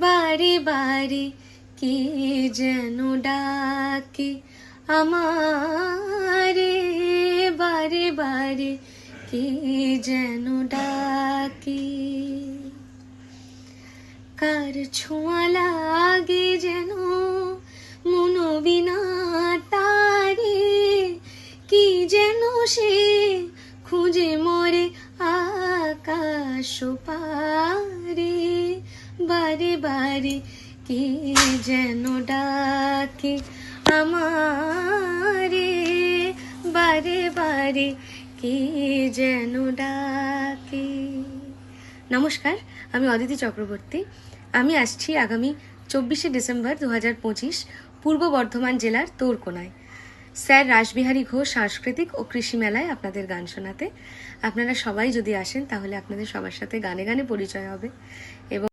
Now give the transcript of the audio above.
বারে বারে কে যেন ডাকে আমারে, বারে বারে কে যেন ডাকে। কার ছোঁয়া লাগে যেন মনোবিনা তারে, কি যেন সে খুঁজে মরে আকাশ পারে। বারে বারে কে যেন ডাকে আমারে, বারে বারে কে যেন ডাকে। নমস্কার, আমি অদিতি চক্রবর্তী। আমি আসছি আগামী 24শে ডিসেম্বর 2025 পূর্ব বর্ধমান জেলার তোরকোনায় স্যার রাসবিহারী ঘোষ সাংস্কৃতিক ও কৃষি মেলায় আপনাদের গান শোনাতে। আপনারা সবাই যদি আসেন তাহলে আপনাদের সবার সাথে গানে গানে পরিচয় হবে এবং